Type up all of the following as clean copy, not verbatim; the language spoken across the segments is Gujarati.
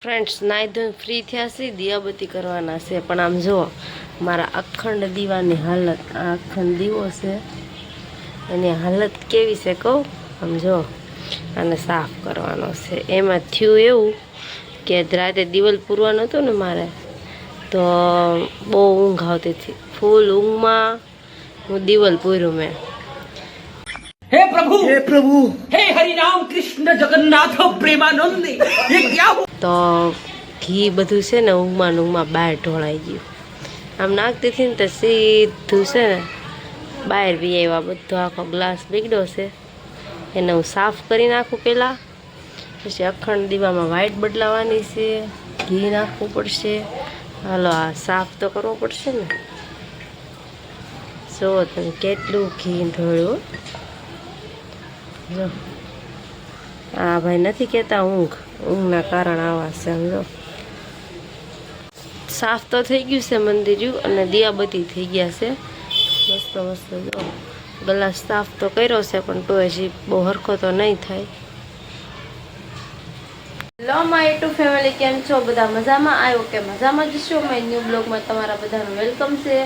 ફ્રેન્ડ્સ નાઈ ધોઈને ફ્રી થયા છે, દિયાબત્તી કરવાના છે. પણ આમ જુઓ મારા અખંડ દીવાની હાલત, આ અખંડ દીવો છે એની હાલત કેવી છે કહું. આમ જુઓ આને સાફ કરવાનો છે. એમાં થયું એવું કે રાતે દિવાલ પૂરવાનું હતું ને મારે, તો બહુ ઊંઘ આવતી હતી. ફૂલ ઊંઘમાં હું દિવાલ પૂર્યું મેં. हे प्रभु हे हरि राम कृष्ण जगन्नाथ प्रेमानंद ये क्या તો ઘી બધું છે ને ઊંઘમાં બહાર ઢોળાઈ ગયું. આમ નાખતી હતી ને તો સીધું છે ને બહાર બી આવ્યા. બધો આખો ગ્લાસ બીગડો છે, એને હું સાફ કરી નાખું પહેલાં. પછી અખંડ દીવામાં વાઇટ બદલાવાની છે, ઘી નાખવું પડશે. હાલો આ સાફ તો કરવો પડશે ને. જુઓ તમે કેટલું ઘી ઢોળ્યું. જો આ ભાઈ નથી કહેતા ઊંઘના કારણ આવા છે. સમજો સાફ તો થઈ ગયું છે મંદિર, અને દિયાબત્તી થઈ ગયા છે મસ્ત મસ્ત. જો ગ્લાસ સાફ તો કર્યો છે, પણ તો હજી બહુ હરખો તો નહીં થાય. હેલો માય યુટ્યુબ ફેમિલી, કેમ છો બધા? મજામાં? આવ્યો કે મજામાં જ છો? માય ન્યૂ બ્લોગમાં તમારા બધાનું વેલકમ છે.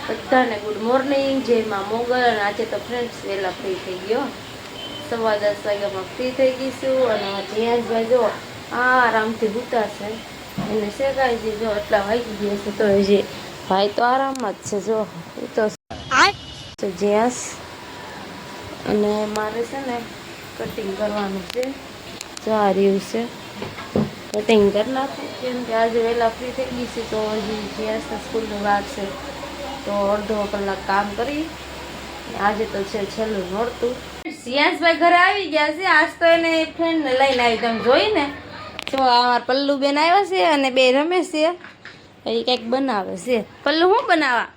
બધાને ગુડ મોર્નિંગ, જય માં મોગલ. અને આજે તો ફ્રેન્ડ્સ વહેલા ફ્રી થઈ ગયો, 10:15 વાગ્યામાં ફ્રી થઈ ગઈશું. અને જયાસભાઈ જો આરામથી સૂતા છે, એને શેકાઈ છે. જો એટલા વાગી ગયા છે તો હજી ભાઈ તો આરામમાં જ છે. જો તો જયાસ અને મારે છે ને કટિંગ કરવાનું છે. જો આ રહ્યું છે, કટિંગ કરી નાખું. કેમ કે આજે વહેલા ફ્રી થઈ ગઈ છે, તો હજી જયાસના સ્કૂલની વાર છે, તો અડધો કલાક કામ કરી. આજે તો છે છેલ્લું નોરતું. સિયાસભાઈ ઘરે આવી ગયા છે. આજ તો એને ફ્રેન્ડને લઈને આવી. તમે જોઈને જો અમારા પલ્લુ બેન આવ્યા છે અને બે રમે છે. એ કંઈક બનાવે છે. પલ્લુ શું બનાવવા?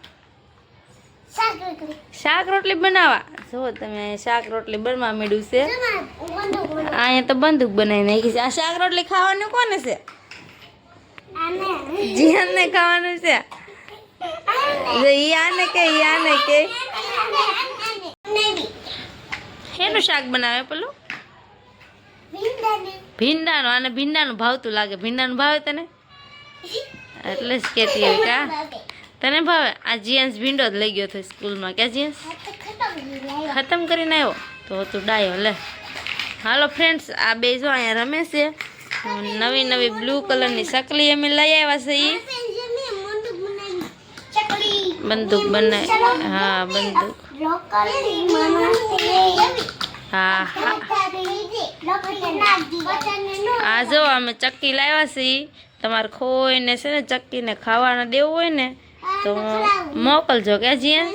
શાક રોટલી બનાવવા. જો તમે શાક રોટલી બનવા માંડ્યું છે. અહીંયા તો બંદૂક બનાવી નાખી છે. આ શાક રોટલી ખાવાનું કોને છે? જીયાનને ખાવાનું છે. આને કે શેનું શાક બનાવે પેલું? ભીંડાનું. આને ભીંડાનું ભાવતું લાગે. ભીંડાનું ભાવે તને? એટલે જ કહેતી હોય કા તને ભાવે. આ જીયાંશ ભીંડો જ લઈ ગયો હતો સ્કૂલમાં. ક્યાં જીયાંશ ખતમ કરીને આવ્યો તો તું ડાયો લે. હાલો ફ્રેન્ડ્સ, આ બે જો અહીંયા રમે છે. નવી નવી બ્લુ કલરની ચકલી અમે લઈ આવ્યા છે. બંદૂક બનાવી. હા બંદૂક. હા આ જો અમે ચક્કી લાવ્યા છીએ. તમારે કોઈને છે ને ચક્કીને ખાવાના દેવું હોય ને તો મોકલજો. કે જીયા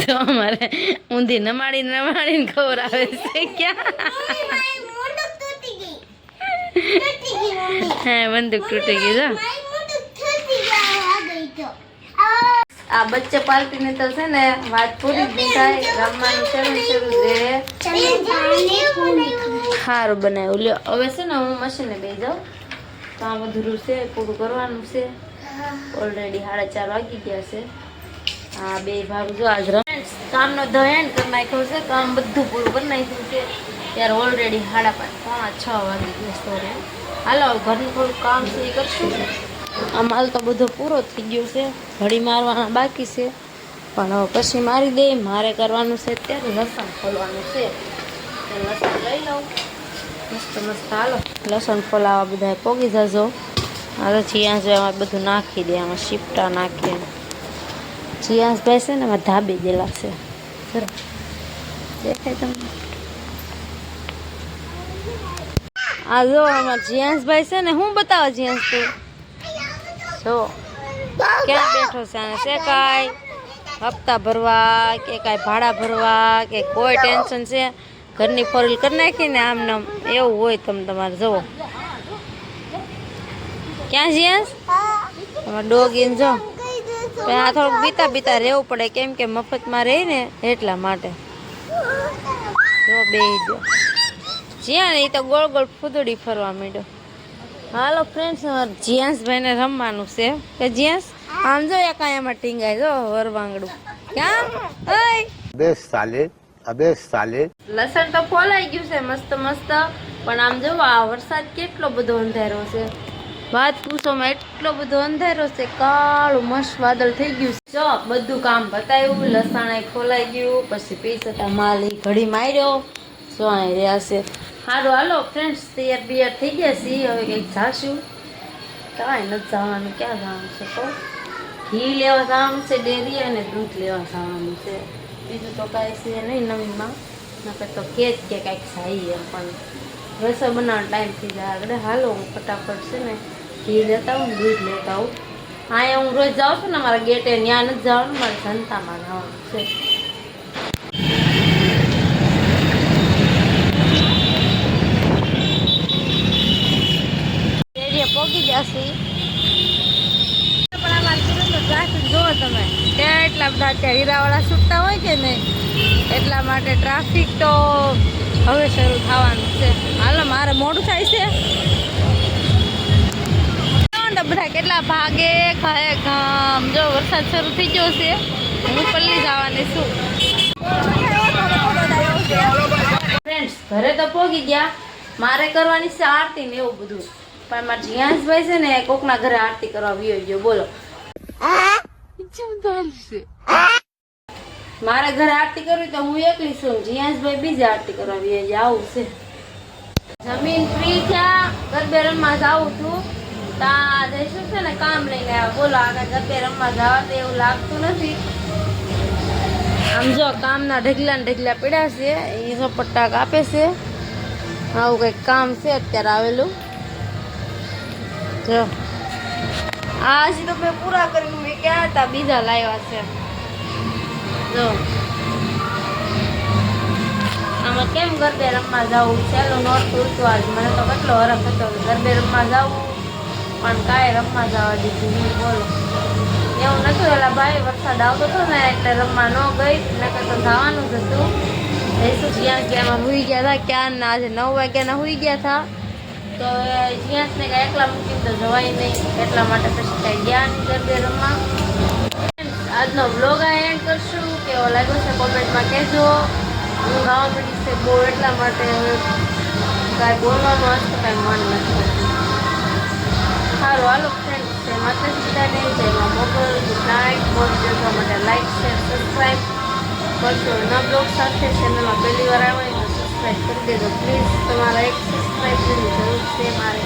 જો અમારે ઊંધી નમાડીને ખવડાવે છે. ક્યાં હા બંદૂક તૂટી ગઈ. જો આ બચ્ચે પાર્ટીને તો છે ને વાત પૂરી જ થાય. રમવાનું શરૂ છે. સારું બનાવ્યું. લ્યો હવે છે ને હું મશીને બે જાઉં. તો આ બધું છે પૂરું કરવાનું છે. ઓલરેડી 4:30 વાગી ગયા છે. હા બે ભાગ જો આજ કામનો ધ એન્ડ કરી નાખ્યો છે. કામ બધું પૂરું કરી નાખ્યું છે. ત્યારે ઓલરેડી 5:30 6 વાગી ગયા. સોરી. હાલો ઘરનું થોડું કામ છે એ કરશું. આ માલ તો બધો પૂરો થઈ ગયો છે. ઘડી મારવાના બાકી છે, પણ હવે પછી મારી દે. મારે કરવાનું છે ત્યારે લસણ ફોલવાનું છે. લસણ લઈ લઉં મસ્ત મસ્ત. હાલો લસણ ફોલાવા બધા પોગી જજો. હાલો જીયાંશ એમાં બધું નાખી દે. આમાં શીપટા નાખીએ. જીયાંશભાઈ છે ને એમાં ધાબી ગયેલા છે. દેખાય તમને? આ જો આમાં જીયાંશભાઈ છે ને. હું બતાવો જીયાંશ તું જો ક્યાં બેઠો છે? આને શેકાય હપ્તા ભરવા કે કાંઈ ભાડા ભરવા કે કોઈ ટેન્શન છે? ઘરની ફોરલ કરી નાખીને આમ નામ એવું હોય. તમે તમારે જુઓ ક્યાં જીયાસ તમારા ડોગ ઇન જો પણ આ થોડુંક બીતા બીતા રહેવું પડે કેમ કે મફતમાં રહી ને એટલા માટે જો બેહી ગયો જ્યાં એ તો ગોળ ગોળ ફૂદડી ફરવા માંડ્યો હાલો ફ્રેન્ડ્સ જીયાસભાઈને રમવાનું છે કે જીયાસ આમ જો એમાં ટીંગાય જો વરવાંગડું ક્યાં ઓય अबे साले લસણ તો ફોલાઈ ગયું છે મસ્ત મસ્ત પણ આમ જો આ વરસાદ કેટલો બધો અંધારો છે વાત પૂછોમાં એટલો બધો અંધારો છે કાળું મસ્ત વાદળ થઈ ગયું છે જો બધું કામ બતાવ્યું લસણ ફોલાઈ ગયું પછી પીસતા માલી ઘડી માર્યો શું અહીં રહ્યા છે સારું હાલો ફ્રેન્ડ્સ તૈયાર બિયાર થઈ ગયા છીએ હવે કંઈક જાશું કાંઈ નથી જવાનું ક્યાં જવાનું છે તો ઘી લેવા જવાનું છે ડેરી અને દૂધ લેવા જવાનું છે બીજું તો કાંઈ છે નહીં નવીનમાં નકર તો કે જ કે કાંઈક જાય એમ પણ રસોઈ બનાવવાનો ટાઈમ થઈ જાય આગળ હાલો હું ફટાફટ છે ને ઘી લેતા આવું દૂધ લેતા આવું અહીંયા હું રોજ જાઉં છું ને મારા ગેટે ત્યાં નથી જવાનું મારે જનતામાં જવાનું છે પોગી જશે પણ આમાં ટ્રાફિક જુઓ તમે ત્યાં એટલા બધા અત્યારે હીરાવાળા છૂટતા હોય કે નહીં એટલા માટે ટ્રાફિક તો હવે શરૂ થવાનું છે હાલો મારે મોડું થાય છે બધા કેટલા ભાગે ખાય ગામ જો વરસાદ શરૂ થઈ ગયો છે હું પલ્લી જવાની છું ફ્રેન્ડ્સ ઘરે તો પોગી ગયા મારે કરવાની છે આરતી ને એવું બધું પણ મારા જીયાસભાઈ છે ને કોકના ઘરે આરતી કરવા વિયો ગયો બોલો મારે ઘરે આરતી કરવી તો હું એકલી છું જીયાસભાઈ બીજી આરતી કરવા વિયો જાય આવું છે જમીન ફ્રી થયા ગરબે રમવા જાઉં છું તા જઈશું છે ને કામ લઈને આવ્યા બોલો આગળ ગરબે રમવા જવા દે એવું લાગતું નથી આમ જો કામના ઢગલા ને ઢગલા પડ્યા છે એ જો પટ્ટાક આપે છે આવું કંઈક કામ છે અત્યારે આવેલું જો આ હજી તો મેં પૂરા કરીને મેં ક્યાં હતા બીજા લાવ્યા છે જો આમાં કેમ ગરબે રમવા જવું ચાલો નોતું હતું આજ મને તો કેટલો હરખ હતો ગરબે રમવા જવું પણ કાંઈ રમવા જવા દીધું હું બોલો એવું નતું એલા ભાઈ વરસાદ આવતો હતો ને એટલે રમવા ન ગઈ નકર તો જવાનું જ હતું જઈશું જ્યાં ક્યાંમાં હુઈ ગયા હતા ક્યાં ના આજે 9 વાગ્યાના હુઈ ગયા હતા તો જ્યાંને કાંઈ એકલા મૂકીને તો જવાય નહીં એટલા માટે પછી કાંઈ ગયા નહીં ગરબે રમવા આજનો વ્લોગ આ એન્ડ કરશું કેવો લાગ્યો છે કોમેન્ટમાં કહેજો હું ગાવા મળી છે બહુ એટલા માટે હવે કાંઈ બોલવાનું હશે કાંઈ મન નથી સારું હાલો ફ્રેન્ડ્સ છે માતા સીતાને જયમાં મોકલ ગુડ નાઇટ મોજ જોવા માટે લાઈક શેર સબસ્ક્રાઈબ કરશો નવા બ્લોગ સાથે ચેનલમાં પહેલી વાર આવે તો સબસ્ક્રાઈબ કરી દેજો પ્લીઝ તમારા એક સબસ્ક્રાઈબની જરૂર છે મારે